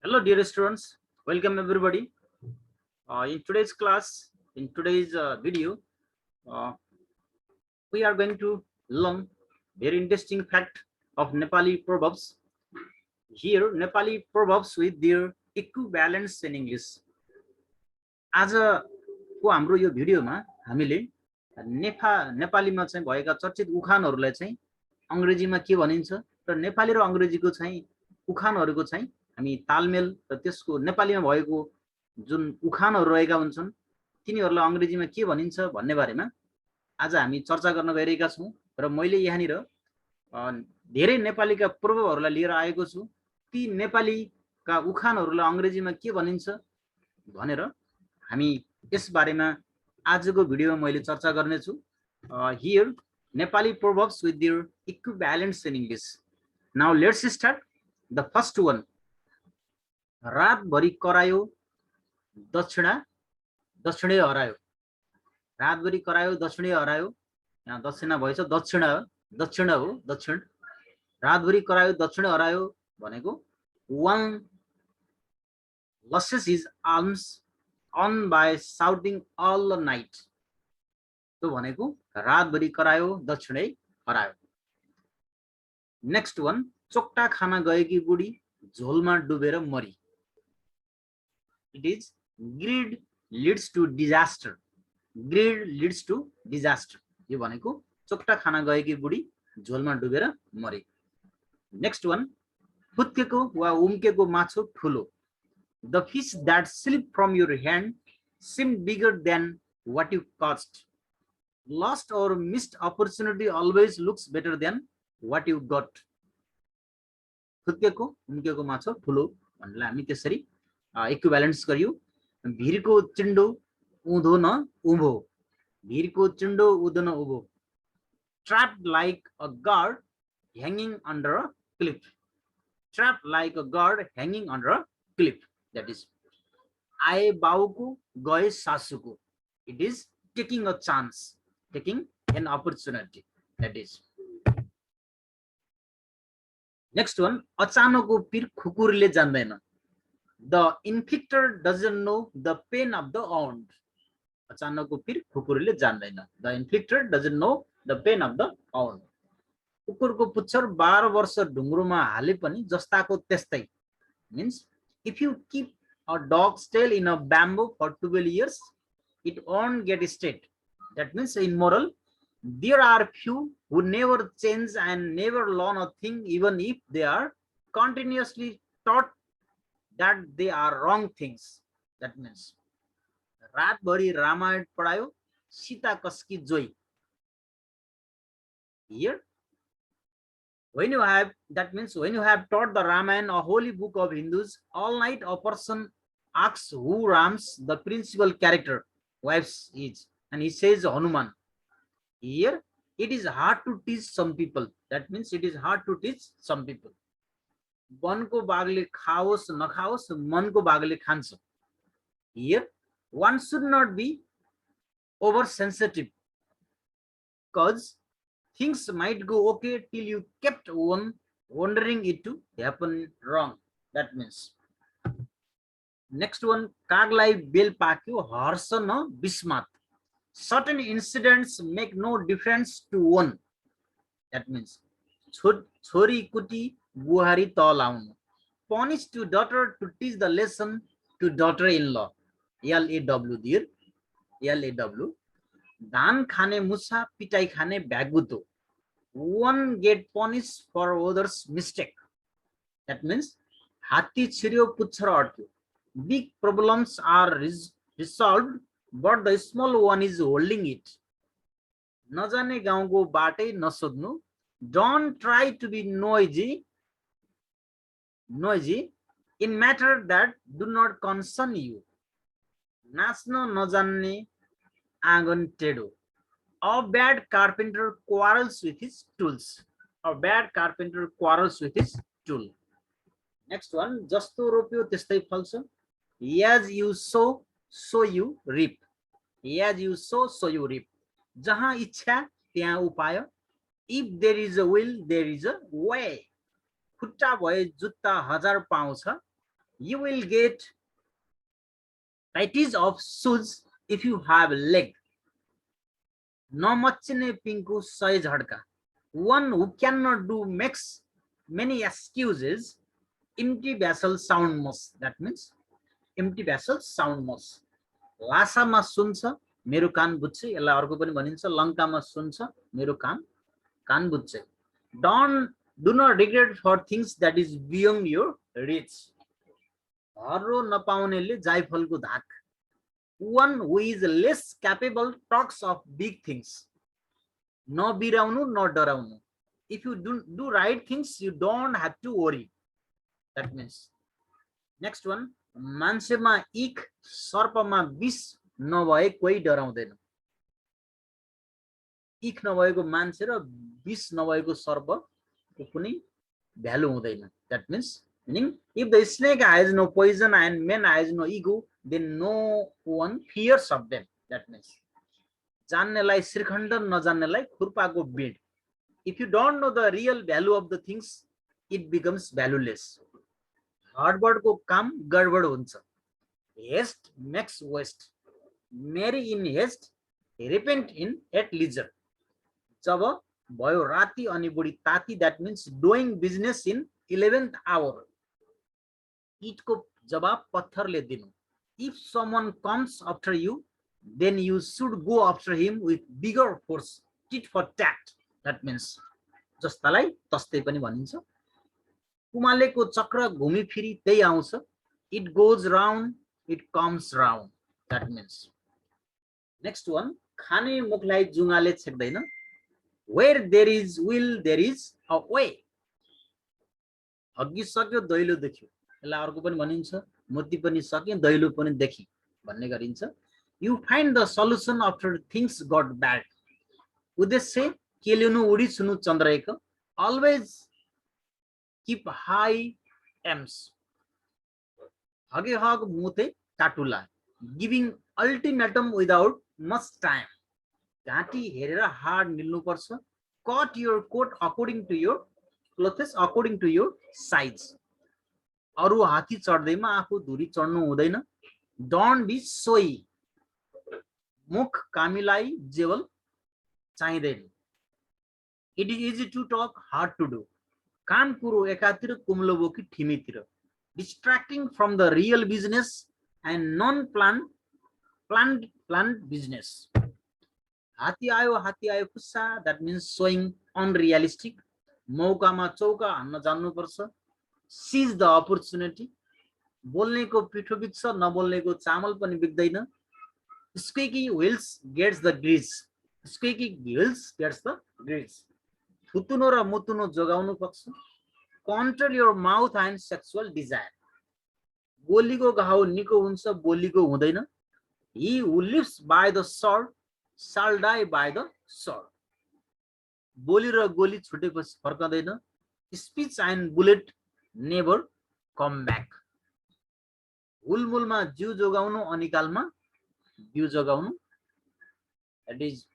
Hello, dear students. Welcome, everybody. In today's class, in today's video, uh, we are going to learn very interesting fact of Nepali proverbs. Here, Nepali proverbs with their equivalents in English. आजको हाम्रो यो भिडियोमा हामीले नेपालीमा चाहिँ भएका चर्चित उखानहरूलाई चाहिँ अंग्रेजीमा के भनिन्छ र नेपाली र अंग्रेजीको चाहिँ उखानहरूको चाहिँ हामी तालमेल र त्यसको नेपालीमा भएको जुन उखानहरू रहेका हुन्छन् तिनीहरूलाई अंग्रेजीमा के भनिन्छ भन्ने बारेमा आज हामी चर्चा गर्न गइरहेका छौं र मैले यहाँनिर धेरै नेपालीका प्रभवहरूलाई लिएर आएको छु। ती नेपालीका उखानहरूलाई अंग्रेजीमा के भनिन्छ भनेर हामी यस बारेमा आजको भिडियोमा मैले चर्चा गर्ने छु। Here Nepali proverbs with their equivalents in English. Now let's start. The first one. रात भरि करायो दक्षिणे हरायो। रात भरि करायो दक्षिणे हरायो। यहाँ दक्षिणा भएछ दक्षिण हो दक्षिण। रात भरि करायो दक्षिणे हरायो भनेको one loses his arms on by shouting all the night. तो भनेको रात भरि करायो दक्षिणै हरायो। नेक्स्ट वन चोक्टा खाना गएकी बुढी झोलमा डुबेर मरी। It is greed leads to disaster. Greed leads to disaster यो भनेको चोक्टा खाना गएकी बुढी झोलमा डुबेर मरी। नेक्स्ट वन फुत्केको वा उम्केको माछो ठुलो। The fish that sleep from your hand seemed bigger than what you cost. Lost or missed opportunity always looks better than what you got. फुत्केको उम्केको माछो ठुलो भन्नेलाई हामी त्यसरी इक्विभ्यालेन्स गरियो। भिरको चिन्डो उँधो न उभो। भिरको चिन्डो उँधो न उभो। Trapped like a guard hanging under a cliff. Trapped like a guard hanging under a cliff. That is आए बाउको गए सासुको। It is taking a chance, taking an opportunity. That is. Next one, अचानोको पीर खुकुरीले जान्दैन। The inflictor doesn't know the pain of the wound. अचानोको पीर खुकुरीले जान्दैन। The inflictor doesn't know the pain of the wound. कुकुरको पुच्छर 12 वर्ष ढुङ्ग्रोमा हाले पनि जस्ताको त्यस्तै। Means if you keep a dog's tail in a bamboo for 12 years, it won't get straight. That means in moral, there are few who never change and never learn a thing, even if they are continuously taught that they are wrong things. That means रात भरि रामायण पढायो सीता कसकी जोई। Here, when you have, that means when you have taught the Ramayana, a holy book of Hindus, all night a person asks who Ram's the principal character wife is, and he says Hanuman. Here it is hard to teach some people. That means it is hard to teach some people. वनको बाघले खाओस् नखाओस् मनको बाघले खान्छ। Here one should not be oversensitive because things might go okay till you kept on wondering it to happen wrong. That means. Next one, कागलाई बेल पाक्यो हर्ष न बिस्मात. Certain incidents make no difference to one. That means छोरी कुटी बुहारी तल आउनु. Punish to daughter to teach the lesson to daughter-in-law. LAW dear. LAW. धान खाने मुसा पिटाई खाने ब्यागुतो. One get punished for others' mistake. That means हात्ती छिर्यो पुच्छर अड्क्यो. Big problems are resolved, but the small one is holding it. नजाने गाउँको बाटै नसोध्नु. Don't try to be noisy in matter that do not concern you. नाच्न नजान्ने आँगन टेढो. A bad carpenter quarrels with his tools. A bad carpenter quarrels with his tool. Next one, जस्तो रोप्यो त्यस्तै फल्छ. As you sow, so you reap. As you sow, so you reap. जहाँ इच्छा त्यहाँ उपाय. If there is a will, there is a way. खुट्टा भए जुत्ता 1000 पाउँछ. You will get varieties of shoes if you have leg. Namachine pinku sai jhadka. One who cannot do makes many excuses. Empty vessel sound must. That means empty vessel sound must. लासामा सुन्छ मेरो कान बुझ्छ, यसलाई अर्को पनि भनिन्छ लङ्कामा सुन्छ मेरो कान बुझ्छ. Do not regret for things that is beyond your reach. हरो नपाउनेले जायफलको धाक. One who is less capable talks of big things. नबिराउनु न डराउनु. If you do right things, you don't have to worry. That means. Next one. मान्छेमा इख सर्पमा विष नभए कोही डराउँदैन. इख नभएको मान्छे र विष नभएको सर्पको कुनै भ्यालु हुँदैन. That means meaning if the snake has no poison and man has no ego, then no one fears of them. That means जान्नेलाई श्रीखण्ड नजान्नेलाई खुर्पाको बेड. If you don't know the real value of the things, it becomes valueless. हडबड को काम गडबड हुन्छ. Haste makes waste. Marry in haste, repent in at leisure. जब भयो राति अनि बुढी ताती, that means doing business in 11th hour. ईटको जवाब पत्थरले दिनु. If someone comes after you, then you should go after him with bigger force. Tit for tat. That means जस्तालाई तस्तै पनि भनिन्छ. कुमालेको चक्र घुमी फिरी त्यही आउँछ. It goes round, it comes round. That means. Next one. खाने मुखलाई जुङ्गाले छेक्दैन. Where there is will, there is a way. अघि सक्यो दैलो देख्यो. यसलाई अर्को पनि भनिन्छ मूर्ति पनि सक्यो दैलो पनि देखि भन्ने गरिन्छ. You find the solution after things got bad. उद्देश्य केलिनु उडी सुनु चन्द्रएको. Always keep high aims. हगे हग मुते टाटुला. Giving ultimatum without much time. घाँटी हेरेर हाड मिल्नु पर्छ. Cut your coat according to your clothes, according to your size. अरु हाथी चढ्दैमा आफू धुरी चढ्नु हुँदैन. Don't be showy. मुख कामीलाई जेवल चाहिँदैन. It is easy to talk, hard to do. काम कुरो एकातिर कुम्लो बोकी ठिमीतिर. Distracting from the real business and non-planned business. हात्ती आयो khussa. That means showing unrealistic. मौकामा चौका हान्न जान्नु पर्छ. Seize the opportunity. बोल्नेको पिठो बिग्छ नबोल्नेको चामल पनि बिग्दैन. Squeaky wheels gets the grease. Squeaky wheels gets the grease. थुतुनो र मुतुनो जोगाउनु पर्छ. Control your mouth and sexual desire. गोलीको घाउ निको हुन्छ बोलीको हुँदैन. He who lives by the sword shall die by the sword. बोली र गोली छुटेपछि फर्कदैन. Speech and bullet never come back. हुलमुलमा जिउ जोगाउनु अनिकालमा जिउ जोगाउनु. That is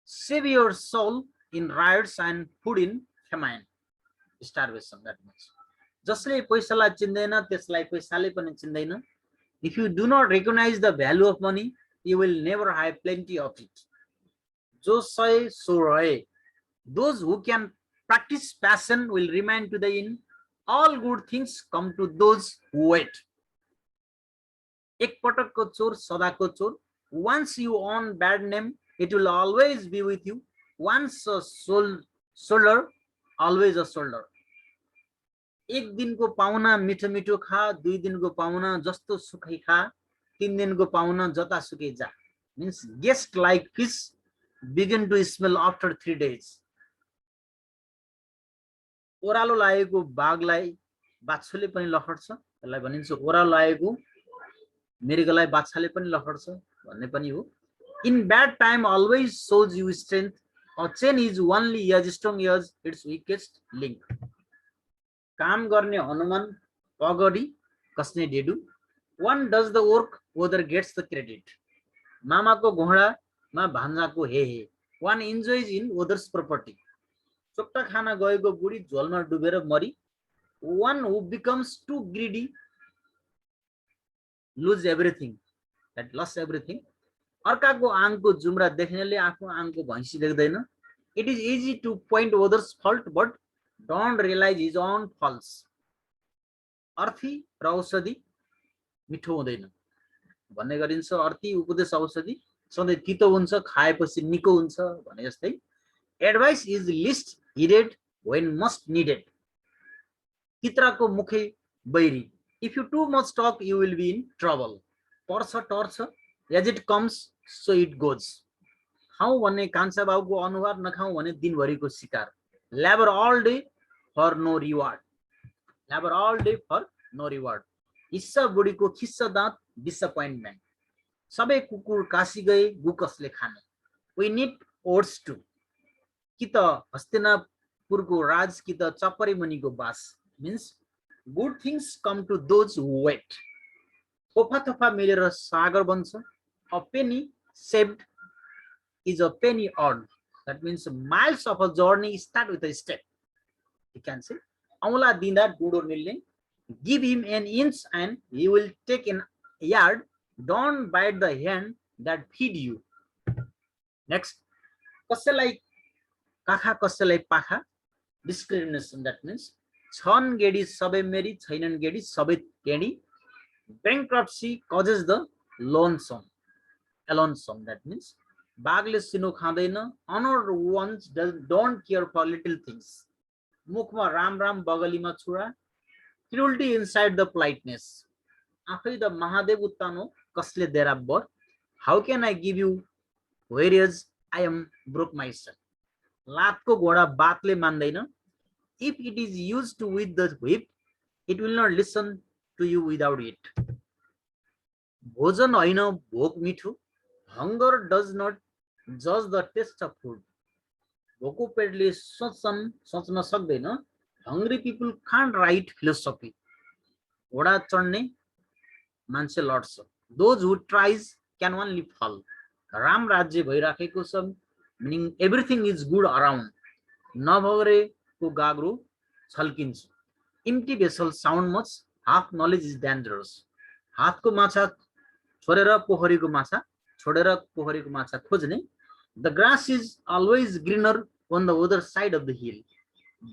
save your soul in riots and food in famine. Starvation. That means जसले पैसालाई चिन्दैन त्यसलाई पैसाले पनि चिन्दैन. If you do not recognize the value of money, you will never have plenty of it. जो सय सो रहे. Those who can practice passion will remain to the end. All good things come to those who wait. एक पटकको चोर सदाको चोर. Once you own bad name, it will always be with you. Once a soldier, always a soldier. एक दिनको पाहुना मिठो मिठो खा. दुई दिनको पाहुना जस्तो सुकै खा. तीन दिनको पाहुना जता सुकै जा. Means guest like fish begin to smell after 3 days. ओरालो लागेको बाघलाई बाछोले पनि लखड्छ. यसलाई भनिन्छ ओरालो लागेको मृगलाई बाछाले पनि लखड्छ भन्ने पनि हो. In bad time always shows you strength. A chain is only as strong as its weakest link. काम गर्ने हनुमान पगडी कसने डेडु. One does the work, other gets the credit. मामाको घोडामा भान्जाको हे. One enjoys in others property. चोक्टा खाना गएको बुढी झोलमा डुबेर मरी. One who becomes too greedy lose everything, that lost everything. अर्काको आङको जुम्रा देख्नेले आफ्नो आङको भैँसी देख्दैन. It is easy to point others fault but don't realize his own faults. अर्थी र औषधि मिठो हुँदैन भन्ने गरिन्छ. अर्थी उपदेश औषधि सधैँ तितो हुन्छ, खाएपछि निको हुन्छ भने जस्तै. Advice is least heeded when most needed. तित्राको मुखै बैरी. If you too much talk, you will be in trouble. पर्छ टर्छ, as it comes, so it goes. खाऊ भन्ने कान्छा बाबुको अनुहार, नखाऊ भने दिनभरिको शिकार. Labor all day for no reward. Labor all day for no reward. हिस्सा बुढीको खिस्सा दाँत, disappointment. सबै कुकुर काशी गए, गु कसले खाने. We need oats too. कि त हस्तिनापुरको राज, कि त चपरी मुनिको बास. Means good things come to those who wait. थोपा थोपा मिलेर सागर बन्छ. A penny saved is a penny earned. That means miles of a journey start with a step. You can say, औँला दिँदा डुडो मिल्ने. Give him an inch and he will take an yard. Don't bite the hand that feed you. Next, कसैलाई काखा कसैलाई पाखा. Discrimination, that means छन् गेडी सबै मेरी, छैनन् गेडी सबै गेडी. Bankruptcy causes the lonesome. Alonsome, that means बाघले सिनो खाँदैन. Honored ones don't care for little things. मुखमा राम राम, बगलीमा छुरा. Cruelty inside the politeness. आफै द महादेव उत्तानो, कसले देरा बर. How can I give you whereas I am broke myself. लातको घोडा बातले मान्दैन. If it is used with the whip, it will not listen to you without it. भोजन होइन भोक मिठो. Hunger does not judge the taste of food. भोको पेटले सोच्न सक्दैन. Hungry people can't write philosophy. घोडा चढ्ने मान्छे लड्छ. Those who tries can only fall. Ram राज्य भइराखेको छ, meaning everything is good around. नभगरेको गाग्रो छल्किन्छ. Empty vessel sound much, half knowledge is dangerous. हातको माछा छोडेर पोखरीको माछा, छोडेर पोखरीको माछा खोज्ने. The grass is always greener on the other side of the hill.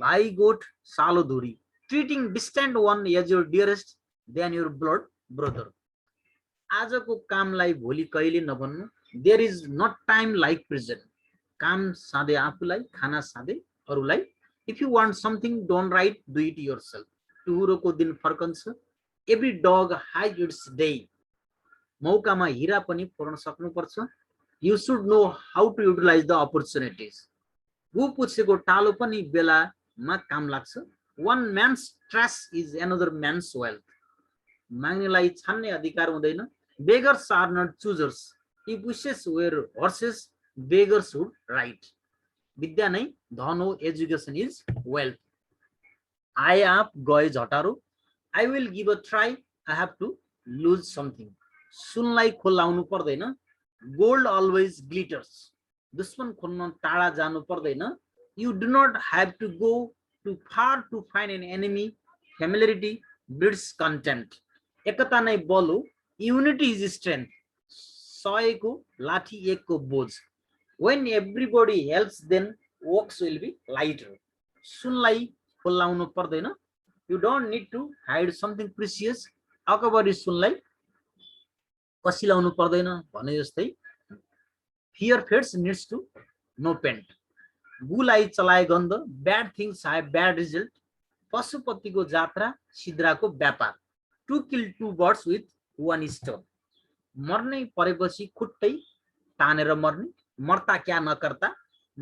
भाइ गोठ सालो धुरी. Treating distant one as your dearest than your blood brother. आजको कामलाई भोलि कहिले नभन्नु. There is not time like present. काम साधे आफूलाई, खाना साधे अरूलाई. If you want something, don't write, do it yourself. टुहुरोको दिन फर्कन्छ. Every dog has its day. मौकामा हिरा पनि फोड्न सक्नुपर्छ. You should know how to utilize the opportunities. गु पुछेको टालो पनि बेलामा काम लाग्छ. One man's trash is another man's wealth. माग्नेलाई छान्ने अधिकार हुँदैन. Beggars are not choosers. If wishes were horses, beggars would ride. विद्या नै धन हो. Education is wealth. I आप गए झटारो. I will give a try. I have to lose something. सुनलाई खोलाउनु पर्दैन. Gold always glitters. दुश्मन खोल्न टाढा जानु पर्दैन. You do not have to go too far to find an enemy. Familiarity breeds contempt. एकता नै बल हो. Unity is strength. 100 को लाठी 1 को बोझ. When everybody helps, then works will be lighter. सुनलाई खोलाउनु पर्दैन. You don't need to hide something precious. Akbari सुनलाई कसिलाउनु पर्दैन भने जस्तै. Fear fades needs to no paint. गुलाई चलाए गन्ध. Bad things have bad result. पशुपतिको जात्रा, सिद्राको व्यापार. To kill 2 birds with 1 stone. मर्नै परेपछि खुट्टै तानेर मर्ने. मर्ता क्या नकर्ता.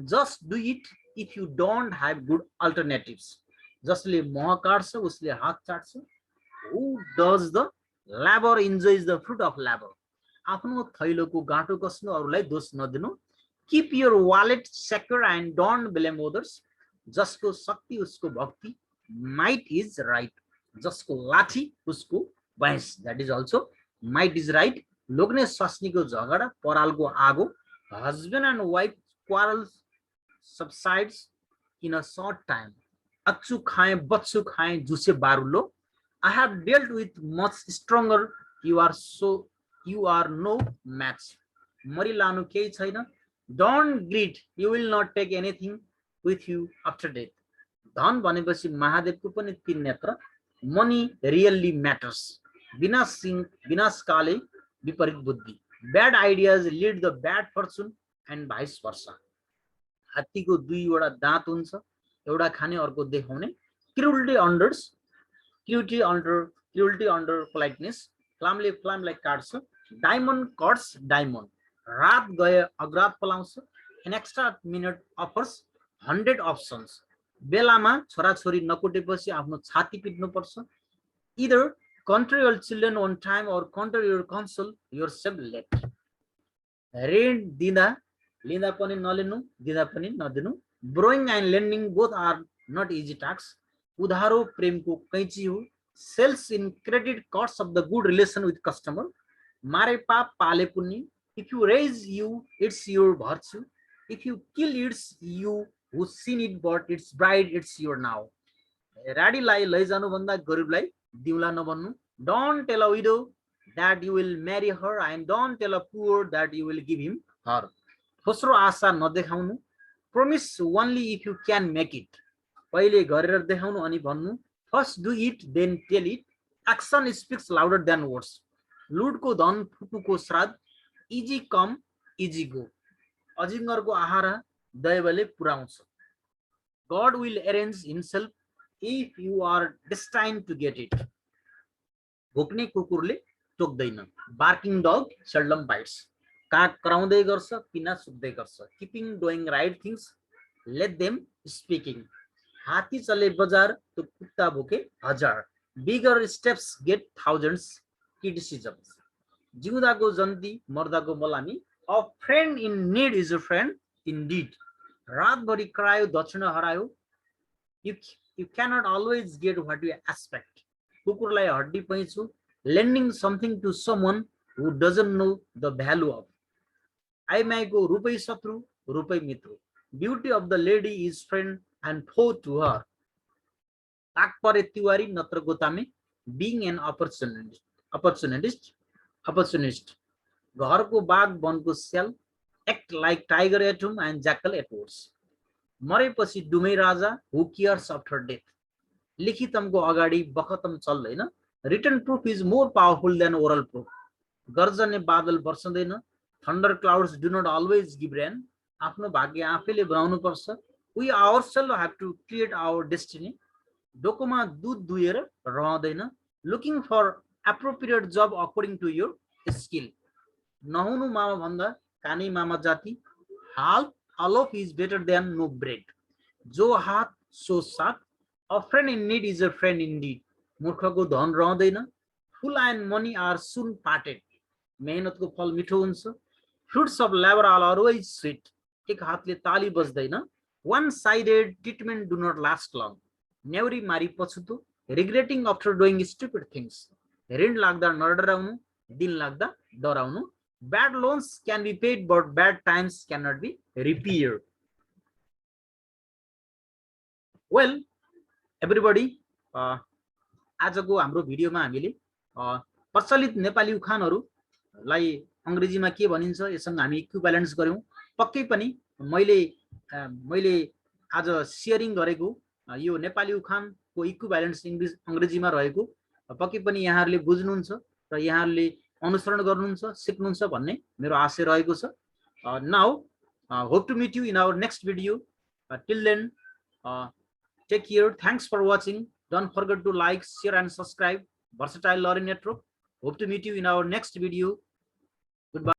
Just do it if you don't have good alternatives. जसले मह काट्छ उसले हात चाट्छ. Who does the labor enjoys the fruit of labor. आफ्नो थैलोको गाँठो कस्नु, अरूलाई दोष नदिनु. Keep your wallet secure and don't blame others. जसको शक्ति उसको भक्ति. Might is right. जसको लाठी उसको भैंस. That is also might is right. लोग्ने स्वास्नीको झगडा, परालको आगो. Husband and wife quarrels subsides in a short time. अच्छू खाए बच्चू खाए जुसे बारुलो I have dealt with much stronger you are no match मरिलानु केही छैन don't greed you will not take anything with you after death धन भनेपछि महादेवको पनि तीन नेत्र money really matters विनाशकाले विपरीत बुद्धि bad ideas lead the bad fortune and vice versa हात्तीको दुईवटा दाँत हुन्छ एउटा खाने अर्को देखाउने cruelty under politeness फ्लामले काट्छ डायमन्ड कट्स डायमन्ड रात गए अग्रात पलाउँछ an extra minute offers 100 options बेलामा छोराछोरी नकुटेपछि आफ्नो छाती पिट्नु पर्छ either control your children on time or control your console yourself late ऋण लिँदा पनि नलिनु दिँदा पनि नदिनु borrowing and lending both are not easy tasks उधारो प्रेमको कैची हो sales in credit costs of the good relation with customer मारे पाप पाले पुण्य if you raise you it's your virtue if you kill it's you who sin it but it's bride it's your now राडीलाई लैजानु भन्दा गरिबलाई दिउला नबन्नु don't tell a widow that you will marry her and don't tell a poor that you will give him her दोस्रो आशा नदेखाउनु promise only if you can make it पहिले गरेर देखाउनु अनि भन्नु first do it then tell it action speaks louder than words लुटको धन फुपूको श्राद्ध easy come easy go अजिङ्गरको आहारा दैवले पुराउँछ God will arrange himself if you are destined to get it भोक्ने कुकुरले टोक्दैन barking dog seldom bites काग कराउँदै गर्छ पिना सुक्दै गर्छ keeping doing right things let them speaking हात्ती चले बजार तो कुत्ता भोके हजार bigger steps get thousands criticisms जिउँदाको जन्ती मर्दाको मलामी a friend in need is a friend indeed रातभरि करायो दक्षिणा हरायो you cannot always get what you expect कुकुरलाई हड्डी पैँचो lending something to someone who doesn't know the value of आइमाईको रुपै शत्रु रुपै मित्र beauty of the lady is friend and foe to her ताकपरे Tiwari नत्र गोतामे being an opportunist घरको बाघ वनको स्याल act like tiger at home and jackal at woods मरेपछि डुमै Raja who cares after death लिखितमको अगाडि बखतम चल्दैन written proof is more powerful than oral proof गर्जने बादल बर्सँदैन thunder clouds do not always give rain आफ्नो भाग्य आफैले बनाउनु पर्छ we ourselves have to create our destiny डोकोमा दूध दुहेर रहँदैन looking for appropriate job according to your skill नहुनु मामा भन्दा कानै मामा जाति half alof is better than no bread जो हात सो साथ a friend in need is a friend indeed मूर्खको धन रहँदैन full and money are soon parted मेहनतको फल मिठो हुन्छ fruits of labor are always sweet एक हातले ताली बज्दैन one sided treatment do not last long नेउरी मारी पछुतो regretting after doing stupid things ऋण लाग्दा नडराउनु दिन लाग्दा डराउनु bad loans can be paid but bad times cannot be repaired well everybody आजको हाम्रो भिडियोमा हामीले प्रचलित नेपाली उखानहरुलाई अंग्रेजीमा के भनिन्छ यससँग हामी इक्विभ्यालेन्स गर्यौं पक्कै पनि मैले आज शेयरिङ गरेको यो नेपाली उखानको इक्विभ्यालेन्स इंग्लिश अंग्रेजीमा रहेको पक्कै पनि यहाँहरुले बुझ्नुहुन्छ र यहाँहरुले अनुसरण गर्नुहुन्छ सिक्नुहुन्छ भन्ने मेरो आशा रहेको छ now hope to meet you in our next video till then take care thanks for watching don't forget to like share and subscribe versatile learning network hope to meet you in our next video